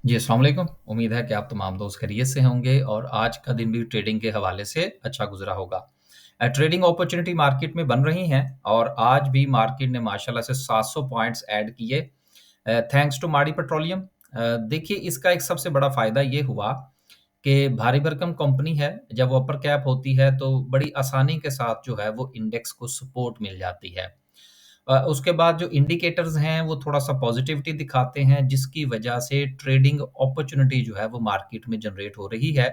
जी, अस्सलाम वालेकुम। उम्मीद है कि आप तमाम दोस्त खैरियत से होंगे और आज का दिन भी ट्रेडिंग के हवाले से अच्छा गुज़रा होगा। ट्रेडिंग अपॉर्च्युनिटी मार्केट में बन रही हैं और आज भी मार्केट ने माशाल्लाह से 700 पॉइंट्स ऐड किए थैंक्स टू माड़ी पेट्रोलियम। देखिए इसका एक सबसे बड़ा फ़ायदा ये हुआ कि भारी भरकम कंपनी है, जब वो अपर कैप होती है तो बड़ी आसानी के साथ जो है वो इंडेक्स को सपोर्ट मिल जाती है। उसके बाद जो इंडिकेटर्स हैं वो थोड़ा-सा पॉज़िटिविटी दिखाते हैं जिसकी वजह से ट्रेडिंग अपॉर्च्युनिटी जो है वो मार्केट में जनरेट हो रही है।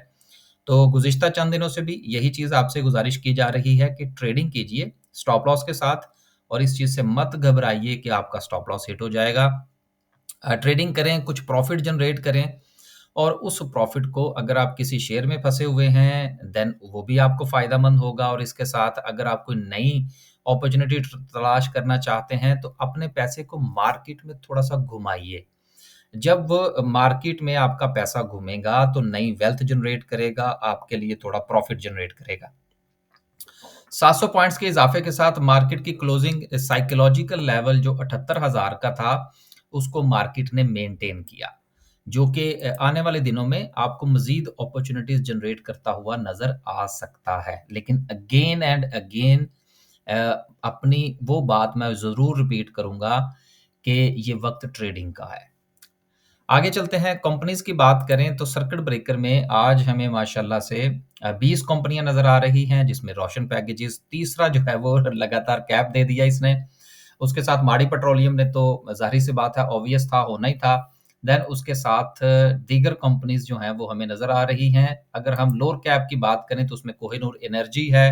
तो गुज़िश्ता चंद दिनों से भी यही चीज़ आपसे गुज़ारिश की जा रही है कि ट्रेडिंग कीजिए स्टॉप लॉस के साथ और इस चीज़ से मत घबराइए कि आपका स्टॉप लॉस हिट हो जाएगा। ट्रेडिंग करें, कुछ प्रॉफ़िट जनरेट करें और उस प्रॉफ़िट को अगर आप किसी शेयर में फँसे हुए हैं, देन वो भी आपको फ़ायदेमंद होगा और इसके साथ अगर आप कोई नई अपॉर्च्युनिटी तलाश करना चाहते हैं, तो अपने पैसे को मार्केट में थोड़ा-सा घुमाइए। जब मार्केट में आपका पैसा घूमेगा, तो नई वेल्थ जनरेट करेगा, आपके लिए थोड़ा प्रॉफ़िट जनरेट करेगा। 700 पॉइंट्स के इज़ाफ़े के साथ मार्केट की क्लोजिंग साइकोलॉजिकल लेवल जो 78,000 का था, उसको मार्केट ने मेंटेन किया, जो कि आने वाले दिनों में आपको मज़ीद अपॉर्च्युनिटीज़ जनरेट करता हुआ नज़र आ सकता है। लेकिन अगेन एंड अगेन अ, अपनी वो बात मैं ज़रूर रिपीट करूँगा कि ये वक़्त ट्रेडिंग का है। आगे चलते हैं, कंपनीज़ की बात करें तो सर्किट ब्रेकर में आज हमें माशाल्लाह से 20 कंपनियाँ नज़र आ रही हैं, जिसमें रोशन पैकेजेज़ तीसरा जो है वो लगातार कैप दे दिया इसने। उसके साथ माड़ी पेट्रोलियम ने तो ज़ाहिर-सी बात है ऑब्वियस था, होना ही था। देन उसके साथ दीगर कंपनीज़ जो हैं वो हमें नज़र आ रही हैं। अगर हम लोअर कैप की बात करें तो उसमें कोहिनूर एनर्जी है,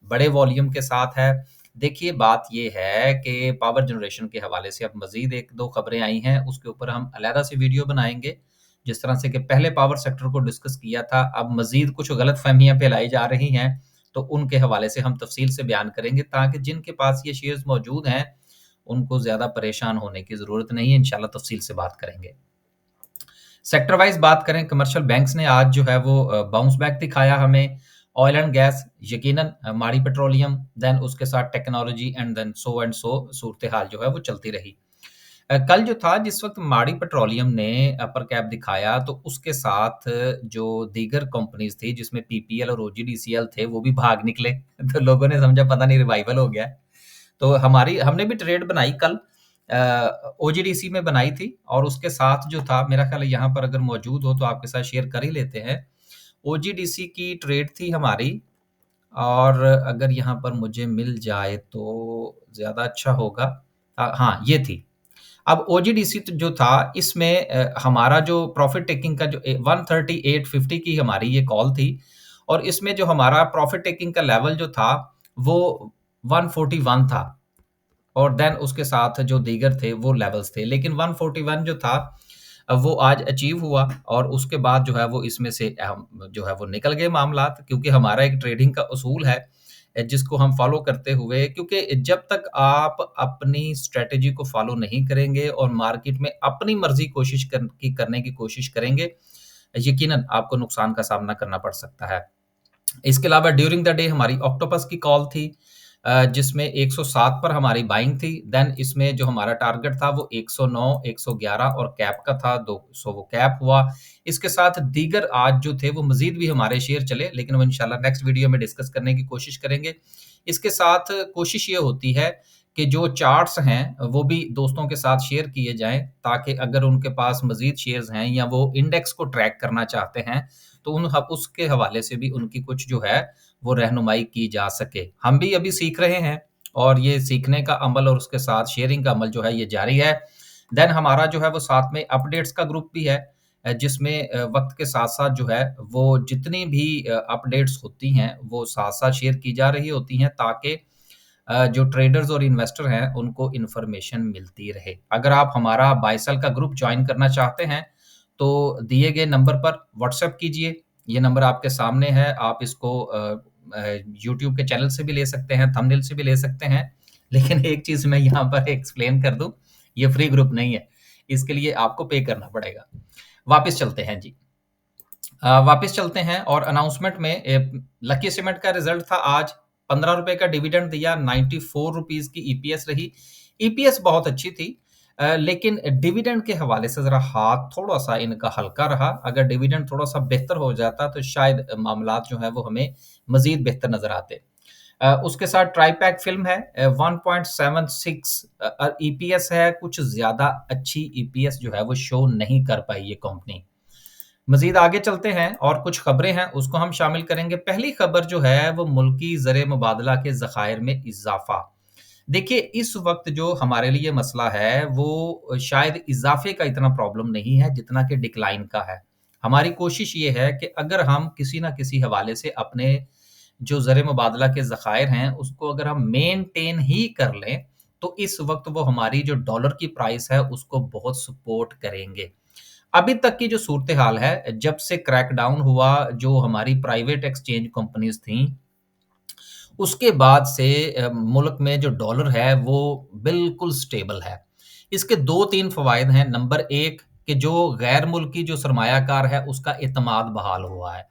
बड़े वॉल्यूम के साथ है। देखिए, बात ये है कि पावर जनरेशन के हवाले से अब मज़ीद 1-2 खबरें आई हैं, उसके ऊपर हम अलहदा से वीडियो बनाएँगे। जिस तरह से कि पहले पावर सेक्टर को डिस्कस किया था, अब मज़ीद कुछ गलतफ़हमियाँ फैलाई जा रही हैं, तो उनके हवाले से हम तफ़सील से बयान करेंगे ताकि जिनके पास ये शेयर्स मौजूद हैं, उनको ज़्यादा परेशान होने की ज़रूरत नहीं है, इंशाल्लाह तफ़सील से बात करेंगे। सेक्टर वाइज़ बात करें, कमर्शियल बैंक्स ने आज जो है वो बाउंस बैक दिखाया हमें। ऑयल एंड गैस यकीनन माड़ी पेट्रोलियम, देन उसके साथ टेक्नोलॉजी एंड सो सूरत-ए-हाल जो है वो चलती रही। कल जो था जिस वक़्त माड़ी पेट्रोलियम ने अपर कैप दिखाया तो उसके साथ जो दीगर कंपनीज़ थी जिसमें पीपीएल और ओजीडीसीएल थे वो भी भाग निकले। तो लोगों ने समझा पता नहीं रिवाइवल हो गया है। तो हमारी हमने भी ट्रेड बनाई कल ओजीडीसी में बनाई थी और उसके साथ जो था मेरा ख़्याल है यहाँ पर अगर मौजूद हो तो आपके साथ शेयर कर ही लेते हैं। ओजीडीसी की ट्रेड थी हमारी और अगर यहाँ पर मुझे मिल जाए तो ज़्यादा अच्छा होगा। हाँ, ये थी। अब ओजीडीसी जो था इसमें हमारा जो प्रॉफ़िट टेकिंग का जो 138.50 की हमारी ये कॉल थी और इसमें जो हमारा प्रॉफ़िट टेकिंग का लेवल जो था वो 141 था। और देन उसके साथ जो दीगर थे वो लेवल्स थे। लेकिन 141 जो था वो आज अचीव हुआ और उसके बाद जो है वो इसमें से हम जो है वो निकल गए मामलात क्योंकि हमारा एक ट्रेडिंग का उसूल है जिसको हम फ़ॉलो करते हुए क्योंकि जब तक आप अपनी स्ट्रैटेजी को फ़ॉलो नहीं करेंगे और मार्केट में अपनी मर्ज़ी करने की कोशिश करेंगे, यकीनन आपको नुकसान का सामना करना पड़ सकता है। इसके अलावा ड्यूरिंग द डे हमारी ऑक्टोपस की कॉल थी जिसमें 107 पर हमारी बाइंग थी। देन इसमें जो हमारा टारगेट था वो 109, 111 और कैप का था 200 वो कैप हुआ। इसके साथ दीगर आज जो थे वो मज़ीद भी हमारे शेयर चले लेकिन वो इंशाल्लाह नेक्स्ट वीडियो में डिस्कस करने की कोशिश करेंगे। इसके साथ कोशिश ये होती है कि जो चार्ट्स हैं वो भी दोस्तों के साथ शेयर किए जाएँ ताकि अगर उनके पास मज़ीद शेयर्स हैं या वो इंडेक्स को ट्रैक करना चाहते हैं तो उसके हवाले से भी उनकी कुछ जो है वो रहनुमाई की जा सके। हम भी अभी सीख रहे हैं और ये सीखने का अमल और उसके साथ शेयरिंग का अमल जो है ये जारी है। देन हमारा जो है वो साथ में अपडेट्स का ग्रुप भी है जिसमें वक़्त के साथ-साथ जो है वो जितनी भी अपडेट्स होती हैं वो साथ-साथ शेयर की जा रही होती हैं ताकि जो ट्रेडर्स और इन्वेस्टर हैं उनको इन्फॉर्मेशन मिलती रहे। अगर आप हमारा बाय सेल का ग्रुप जॉइन करना चाहते हैं तो दिए गए नंबर पर व्हाट्सएप कीजिए। ये नंबर आपके सामने है, आप इसको यूट्यूब के चैनल से भी ले सकते हैं, थंबनेल से भी ले सकते हैं। लेकिन एक चीज़ मैं यहाँ पर एक्सप्लेन कर दूँ, ये फ्री ग्रुप नहीं है, इसके लिए आपको पे करना पड़ेगा। वापस चलते हैं जी। वापस चलते हैं और अनाउंसमेंट में लकी सीमेंट का रिज़ल्ट था आज, ₹15 का डिविडेंड दिया, ₹94 की ईपीएस रही। ईपीएस बहुत अच्छी थी। लेकिन डिविडेंड के हवाले से ज़रा हाथ थोड़ा-सा इनका हल्का रहा। अगर डिविडेंड थोड़ा-सा बेहतर हो जाता तो शायद मामलात जो हैं वो हमें मज़ीद बेहतर नज़र आते। उसके साथ ट्राईपैक फ़िल्म है 1.76 ईपीएस है, कुछ ज़्यादा अच्छी ईपीएस जो है वो शो नहीं कर पाई ये कंपनी। मज़ीद आगे चलते हैं और कुछ खबरें हैं उसको हम शामिल करेंगे। पहली खबर जो है वो मुल्की ज़र मुबादला के ज़खायर में इज़ाफ़ा। देखिए, इस वक़्त जो हमारे लिए मसला है, वो शायद इज़ाफ़े का इतना प्रॉब्लम नहीं है, जितना कि डिक्लाइन का है। हमारी कोशिश ये है कि अगर हम किसी न किसी हवाले से अपने जो ज़र मुबादला के ज़खायर हैं, उसको अगर हम मेंटेन ही कर लें, तो इस वक़्त वो हमारी जो डॉलर की प्राइस है, उसको बहुत सपोर्ट करेंगे। अभी तक की जो सूरत-ए-हाल है, जब से क्रैकडाउन हुआ, जो हमारी प्राइवेट एक्सचेंज कंपनीज़ थीं, उसके बाद से मुल्क में जो डॉलर है वो बिल्कुल स्टेबल है। इसके 2-3 फ़वाइद हैं। नंबर 1 कि जो गैर मुल्की जो सरमायाकार है उसका एतमाद बहाल हुआ है।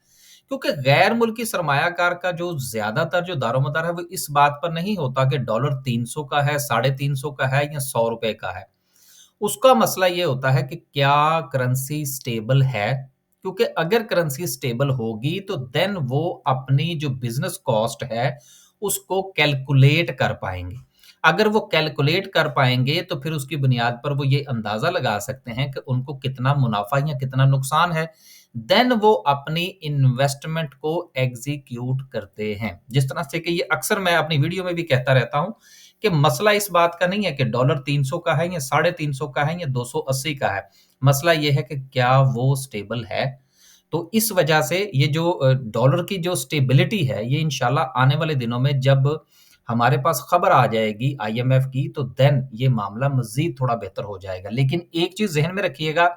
क्योंकि गैर मुल्की सरमायाकार का जो ज़्यादातर जो दारोमदार है वो इस बात पर नहीं होता कि डॉलर 300 का है, साढ़े 300 का है या ₹100 का है। उसका मसला ये होता है कि क्या करेंसी स्टेबल है? क्योंकि अगर करेंसी स्टेबल होगी तो देन वो अपनी जो बिज़नेस कॉस्ट है, उसको कैलकुलेट कर पाएँगे। अगर वो कैलकुलेट कर पाएँगे तो फिर उसकी बुनियाद पर वो ये अंदाज़ा लगा सकते हैं कि उनको कितना मुनाफ़ा या कितना नुकसान है। देन वो अपनी इन्वेस्टमेंट को एग्ज़ीक्यूट करते हैं। जिस तरह से कि ये अक्सर मैं अपनी वीडियो में भी कहता रहता हूँ कि मसला इस बात का नहीं है कि डॉलर 300 का है या साढ़े 300 का है या 280 का है। मसला ये है कि क्या वो स्टेबल है? तो इस वजह से ये जो डॉलर की जो स्टेबिलिटी है, ये इंशाल्लाह आने वाले दिनों में जब हमारे पास खबर आ जाएगी आईएमएफ की, तो देन ये मामला मज़ीद थोड़ा बेहतर हो जाएगा। लेकिन एक चीज़ ज़हन में रखिएगा,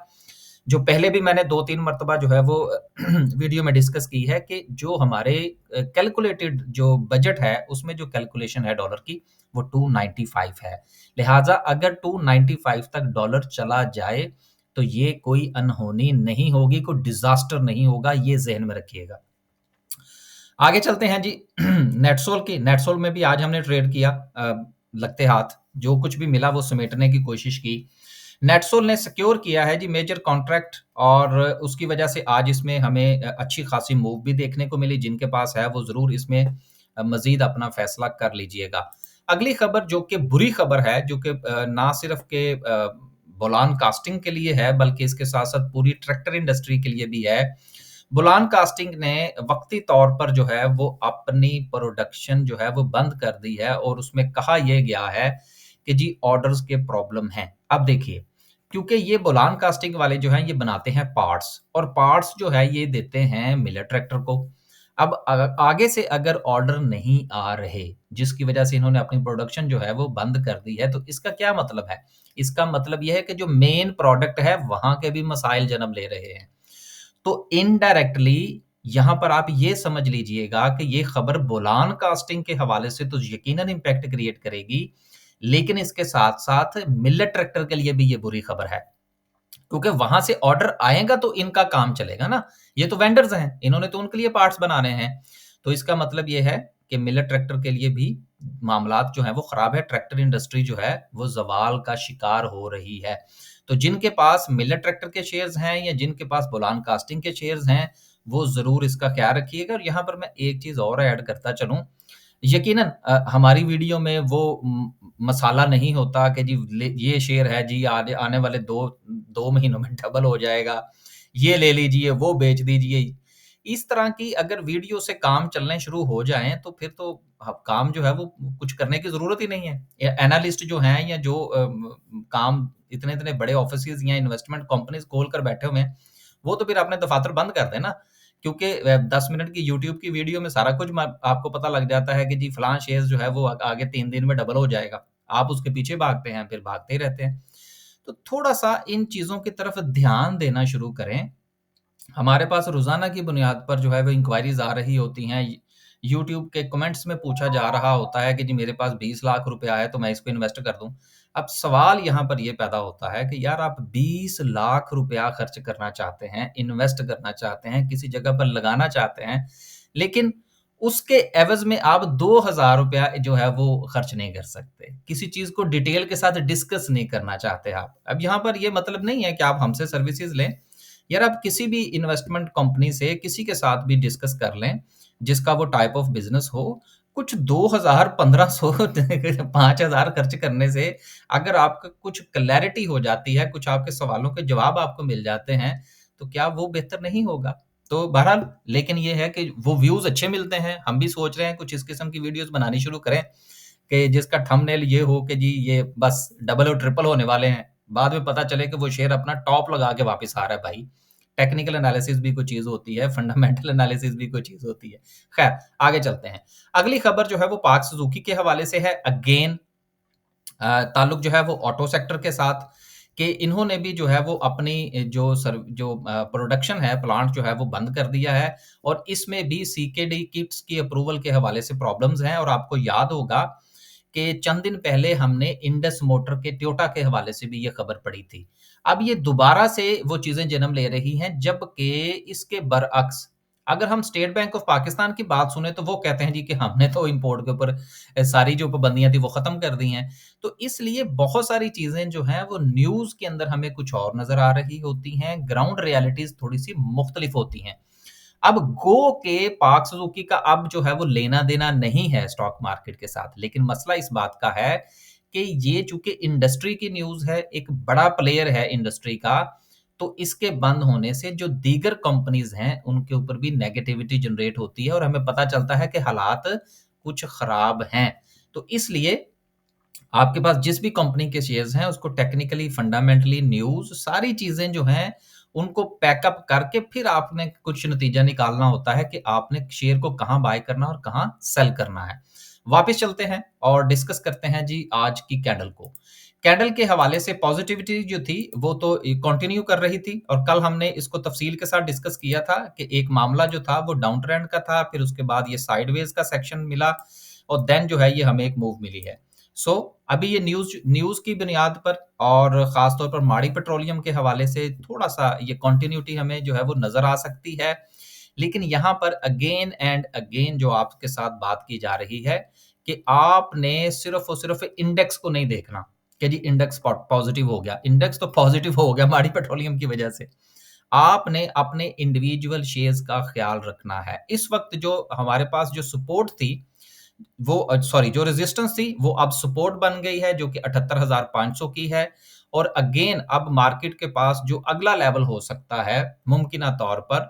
जो पहले भी मैंने 2-3 मर्तबा जो है वो वीडियो में डिस्कस की है कि जो हमारे कैलकुलेटेड जो बजट है, उसमें जो कैलकुलेशन है डॉलर की, वो 295 है। लिहाज़ा अगर 295 तक डॉलर चला जाए, तो ये कोई अनहोनी नहीं होगी, कोई डिज़ास्टर नहीं होगा, ये ज़हन में रखिएगा। आगे चलते हैं जी नेटसोल की। नेटसोल में भी आज हमने ट्रेड किया लगते हाथ, जो कुछ भी मिला वो समेटने की कोशिश की। नेटसोल ने सिक्योर किया है जी मेजर कॉन्ट्रैक्ट और उसकी वजह से आज इसमें हमें अच्छी खासी मूव भी देखने को मिली। जिनके पास है वो ज़रूर इसमें मज़ीद अपना फ़ैसला कर लीजिएगा। अगली खबर जो कि बुरी खबर है, जो कि ना सिर्फ़ के बोलान कास्टिंग के लिए है, बल्कि इसके साथ-साथ पूरी ट्रैक्टर इंडस्ट्री के लिए भी है। बुलान कास्टिंग ने वक़्ती तौर पर जो है वो अपनी प्रोडक्शन जो है वो बंद कर दी है और उसमें कहा ये गया है कि जी ऑर्डर्स के प्रॉब्लम हैं। अब देखिए, क्योंकि ये बुलान कास्टिंग वाले जो हैं ये बनाते हैं पार्ट्स और पार्ट्स जो है ये देते हैं मिलर ट्रैक्टर को। अब आगे से अगर ऑर्डर नहीं आ रहे, जिसकी वजह से इन्होंने अपनी प्रोडक्शन जो है वो बंद कर दी है, तो इसका क्या मतलब है? इसका मतलब ये है कि जो मेन प्रोडक्ट है वहाँ के भी मसाइल जन्म ले रहे हैं। तो इनडायरेक्टली यहाँ पर आप ये समझ लीजिएगा कि ये खबर बोलान कास्टिंग के हवाले से तो यकीनन इम्पैक्ट क्रिएट करेगी, लेकिन इसके साथ-साथ मिलेट ट्रैक्टर के लिए भी ये बुरी खबर है। क्योंकि वहाँ से ऑर्डर आएगा तो इनका काम चलेगा ना। ये तो वेंडर्स हैं, इन्होंने तो उनके लिए पार्ट्स बनाने हैं। तो इसका मतलब ये है कि मिलेट ट्रैक्टर के लिए भी मामलात जो हैं वो ख़राब है। ट्रैक्टर इंडस्ट्री जो है वो ज़वाल का शिकार हो रही है। तो जिनके पास मिलेट ट्रैक्टर के शेयर्स हैं या जिनके पास बोलान कास्टिंग के शेयर्स हैं, वो ज़रूर इसका ख़्याल रखिएगा और यहाँ पर मैं एक चीज़ और ऐड करता चलूँ यकीनन हमारी वीडियो में वो मसाला नहीं होता कि जी ये शेयर है जी आने आने वाले 2 महीनों में डबल हो जाएगा, ये ले लीजिए, वो बेच दीजिए। इस तरह की अगर वीडियो से काम चलने शुरू हो जाएँ तो फिर तो ह काम जो है वो कुछ करने की ज़रूरत ही नहीं है। एनालिस्ट जो हैं या जो काम इतने-इतने बड़े ऑफिसेज़ या इन्वेस्टमेंट कंपनीज़ खोल कर बैठे हुए हैं, वो तो फिर अपने दफ़ातर बंद कर दें ना। क्योंकि 10 मिनट की यूट्यूब की वीडियो में सारा कुछ म आपको पता लग जाता है कि जी फलाँ शेयर जो है वो आगे 3 दिन में डबल हो जाएगा। आप उसके पीछे भागते हैं, फिर भागते ही रहते हैं। तो थोड़ा-सा इन चीज़ों की तरफ ध्यान देना शुरू करें। हमारे पास रोज़ाना की बुनियाद पर जो है वो इंक्वायरीज़ आ रही होती हैं। यूट्यूब के कमेंट्स में पूछा जा रहा होता है कि जी मेरे पास 20 लाख रुपया है तो मैं इसको इन्वेस्ट कर दूँ। अब सवाल यहाँ पर ये पैदा होता है कि यार आप 20 लाख रुपया खर्च करना चाहते हैं, इन्वेस्ट करना चाहते हैं, किसी जगह पर लगाना चाहते हैं, लेकिन उसके एवज़ में आप ₹2000 जो है वो खर्च नहीं कर सकते। किसी चीज़ को डिटेल के साथ डिस्कस नहीं करना चाहते आप। अब यहाँ पर ये मतलब नहीं है कि आप हमसे सर्विसेज़ लें। यार आप किसी भी इन्वेस्टमेंट कंपनी से किसी के साथ भी डिस्कस कर लें, जिसका वो टाइप ऑफ बिज़नेस हो। कुछ 2000, 1500 5000 खर्च करने से अगर आपका कुछ क्लैरिटी हो जाती है, कुछ आपके सवालों के जवाब आपको मिल जाते हैं, तो क्या वो बेहतर नहीं होगा? तो बहरहाल लेकिन ये है कि वो व्यूज़ अच्छे मिलते हैं। हम भी सोच रहे हैं कुछ इस किस्म की वीडियोज़ बनानी शुरू करें कि जिसका थंबनेल ये हो कि जी ये बस डबल और ट्रिपल होने वाले हैं। बाद में पता चले कि वो शेयर अपना टॉप लगा के वापस आ रहा है भाई। टेक्निकल एनालिसिस भी कोई चीज़ होती है, फंडामेंटल एनालिसिस भी कोई चीज़ होती है। खैर, आगे चलते हैं। अगली खबर जो है वो पार्क सुज़ुकी के हवाले से है। अगेन ताल्लुक जो है वो ऑटो सेक्टर के साथ कि इन्होंने भी जो है वो अपनी जो प्रोडक्शन है प्लांट जो है वो बंद कर दिया है और इसमें भी सीकेडी किट्स की अप्रूवल के हवाले से प्रॉब्लम्स हैं और आपको याद होगा कि चंद दिन पहले हमने इंडस मोटर के टोयोटा के हवाले से भी ये खबर पड़ी थी। अब ये दोबारा से वो चीज़ें जन्म ले रही हैं जबकि इसके बरअक्स अगर हम स्टेट बैंक ऑफ पाकिस्तान की बात सुने तो वो कहते हैं जी कि हमने तो इंपोर्ट के ऊपर सारी जो पाबंदियाँ थी वो खत्म कर दी हैं। तो इसलिए बहुत सारी चीज़ें जो हैं वो न्यूज़ के अंदर हमें कुछ और नज़र आ रही होती हैं, ग्राउंड रियलिटीज़ थोड़ी-सी मुख्तलिफ होती हैं। अब गो के पार्क सुजुकी का अब जो है वो लेना-देना नहीं है स्टॉक मार्केट के साथ, लेकिन मसला इस बात का है कि ये चूँकि इंडस्ट्री की न्यूज़ है, एक बड़ा प्लेयर है इंडस्ट्री का, तो इसके बंद होने से जो दीगर कंपनीज़ हैं, उनके ऊपर भी नेगेटिविटी जनरेट होती है और हमें पता चलता है कि हालात कुछ खराब हैं। तो इसलिए आपके पास जिस भी कंपनी के शेयर्स हैं, उसको टेक्निकली, फंडामेंटली, न्यूज़ सारी चीज़ें जो हैं, उनको पैकअप करके फिर आपने कुछ नतीजा निकालना होता है कि आपने शेयर को कहाँ बाय करना है और कहाँ सेल करना है। वापस चलते हैं और डिस्कस करते हैं जी आज की कैंडल को। कैंडल के हवाले से पॉज़िटिविटी जो थी, वो तो कंटिन्यू कर रही थी और कल हमने इसको तफ़सील के साथ डिस्कस किया था कि एक मामला जो था वो डाउन ट्रेंड का था, फिर उसके बाद ये साइडवेज़ का सेक्शन मिला और देन जो है ये हमें एक मूव मिली है। सो अभी ये न्यूज़ की बुनियाद पर और ख़ास तौर पर माड़ी पेट्रोलियम के हवाले से थोड़ा-सा ये कंटिन्यूटी हमें जो है वो नज़र आ सकती है। लेकिन यहाँ पर अगेन एंड अगेन जो आपके साथ बात की जा रही है कि आपने सिर्फ़ और सिर्फ़ इंडेक्स को नहीं देखना कि जी इंडेक्स पॉज़िटिव हो गया। इंडेक्स तो पॉज़िटिव हो गया माड़ी पेट्रोलियम की वज़ह से। आपने अपने इंडिविजुअल शेयर्स का ख़्याल रखना है। इस वक़्त जो हमारे पास जो सपोर्ट थी वो सॉरी जो रेजिस्टेंस थी वो अब सपोर्ट बन गई है जो कि 78,500 की है और अगेन अब मार्केट के पास जो अगला लेवल हो सकता है मुमकिना तौर पर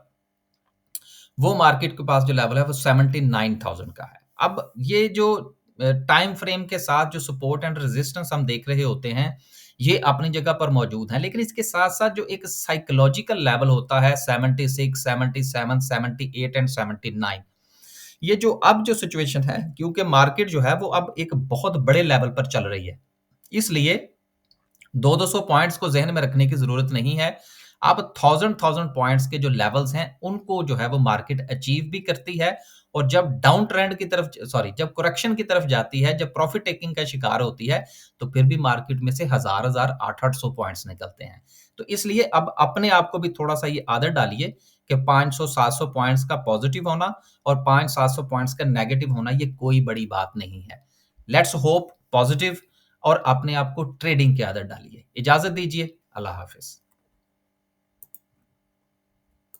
वो मार्केट के पास जो लेवल है वो 79,000 का है। अब ये जो टाइम फ्रेम के साथ जो सपोर्ट एंड रेजिस्टेंस हम देख रहे होते हैं, ये अपनी जगह पर मौजूद हैं। लेकिन इसके साथ-साथ जो एक साइकोलॉजिकल लेवल होता है 76, 77, 78 एंड 79 ये जो अब जो सिचुएशन है क्योंकि मार्केट जो है वो अब एक बहुत बड़े लेवल पर चल रही है। इसलिए 2-200 पॉइंट्स को ज़हन में रखने की ज़रूरत नहीं है। आप 1000-1000 पॉइंट्स के जो लेवल्स हैं, उनको जो है वो मार्केट अचीव भी करती है और जब डाउन ट्रेंड की तरफ सॉरी जब करेक्शन की तरफ जाती है, जब प्रॉफिट टेकिंग का शिकार होती है, तो फिर भी मार्केट में से हज़ार-हज़ार, 800-800 पॉइंट्स निकलते हैं। तो इसलिए अब अपने आप को भी थोड़ा-सा ये आदत डालिए कि 500-700 पॉइंट्स का पॉज़िटिव होना और 500-700 पॉइंट्स का नेगेटिव होना, ये कोई बड़ी बात नहीं है। लेट्स होप पॉज़िटिव और अपने आप को ट्रेडिंग की आदत डालिए। इजाज़त दीजिए, अल्लाह हाफ़िज़।